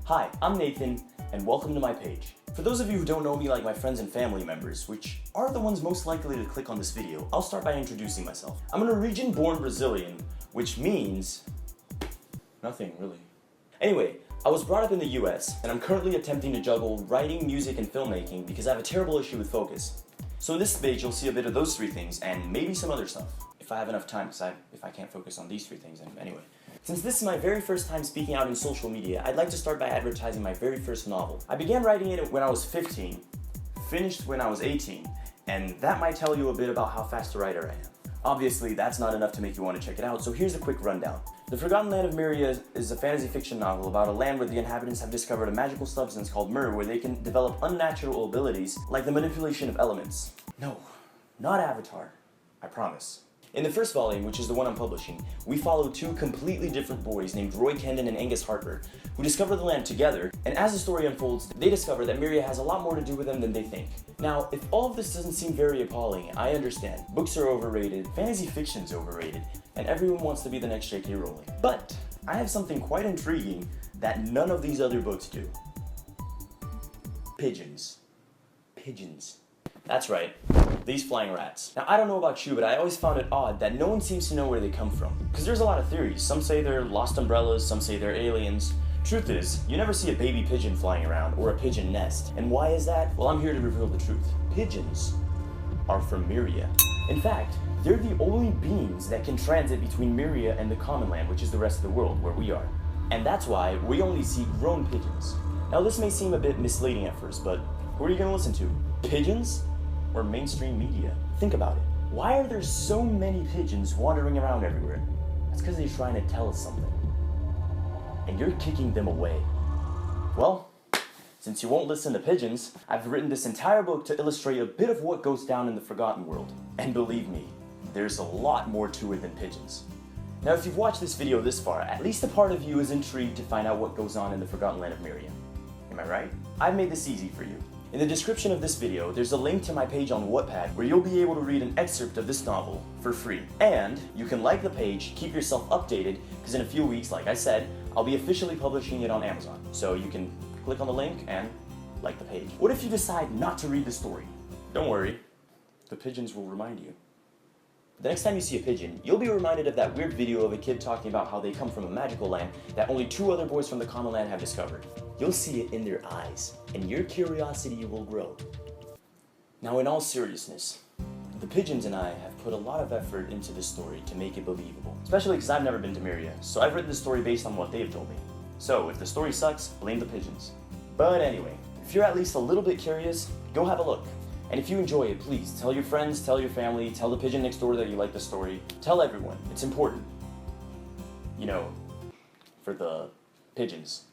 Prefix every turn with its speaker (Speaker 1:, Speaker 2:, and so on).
Speaker 1: Hi, I'm Nathan, and welcome to my page. For those of you who don't know me like my friends and family members, which are the ones most likely to click on this video, I'll start by introducing myself. I'm a Norwegian-born Brazilian, which means nothing, really. Anyway, I was brought up in the US, and I'm currently attempting to juggle writing, music, and filmmaking because I have a terrible issue with focus. So in this page, you'll see a bit of those three things, and maybe some other stuff. If I have enough time, because if I can't focus on these three things, anyway. Since this is my very first time speaking out in social media, I'd like to start by advertising my very first novel. I began writing it when I was 15, finished when I was 18, and that might tell you a bit about how fast a writer I am. Obviously, that's not enough to make you want to check it out, so here's a quick rundown. The Forgotten Land of Myria is a fantasy fiction novel about a land where the inhabitants have discovered a magical substance called myrrh where they can develop unnatural abilities like the manipulation of elements. No, not Avatar, I promise. In the first volume, which is the one I'm publishing, we follow two completely different boys named Roy Kendon and Angus Harper, who discover the land together, and as the story unfolds, they discover that Myria has a lot more to do with them than they think. Now, if all of this doesn't seem very appalling, I understand. Books are overrated, fantasy fiction's overrated, and everyone wants to be the next J.K. Rowling. But I have something quite intriguing that none of these other books do. Pigeons. Pigeons. That's right, these flying rats. Now, I don't know about you, but I always found it odd that no one seems to know where they come from. Because there's a lot of theories. Some say they're lost umbrellas, some say they're aliens. Truth is, you never see a baby pigeon flying around, or a pigeon nest. And why is that? Well, I'm here to reveal the truth. Pigeons are from Myria. In fact, they're the only beings that can transit between Myria and the common land, which is the rest of the world, where we are. And that's why we only see grown pigeons. Now, this may seem a bit misleading at first, but who are you gonna listen to? Pigeons? Or mainstream media? Think about it. Why are there so many pigeons wandering around everywhere? That's because they're trying to tell us something. And you're kicking them away. Well, since you won't listen to pigeons, I've written this entire book to illustrate a bit of what goes down in the Forgotten World. And believe me, there's a lot more to it than pigeons. Now, if you've watched this video this far, at least a part of you is intrigued to find out what goes on in the Forgotten Land of Myria. Am I right? I've made this easy for you. In the description of this video, there's a link to my page on Wattpad where you'll be able to read an excerpt of this novel for free. And you can like the page, keep yourself updated, because in a few weeks, like I said, I'll be officially publishing it on Amazon. So you can click on the link and like the page. What if you decide not to read the story? Don't worry, the pigeons will remind you. The next time you see a pigeon, you'll be reminded of that weird video of a kid talking about how they come from a magical land that only two other boys from the common land have discovered. You'll see it in their eyes, and your curiosity will grow. Now, in all seriousness, the pigeons and I have put a lot of effort into this story to make it believable. Especially because I've never been to Myria, so I've written this story based on what they've told me. So, if the story sucks, blame the pigeons. But anyway, if you're at least a little bit curious, go have a look. And if you enjoy it, please tell your friends, tell your family, tell the pigeon next door that you like the story. Tell everyone. It's important. You know, for the pigeons.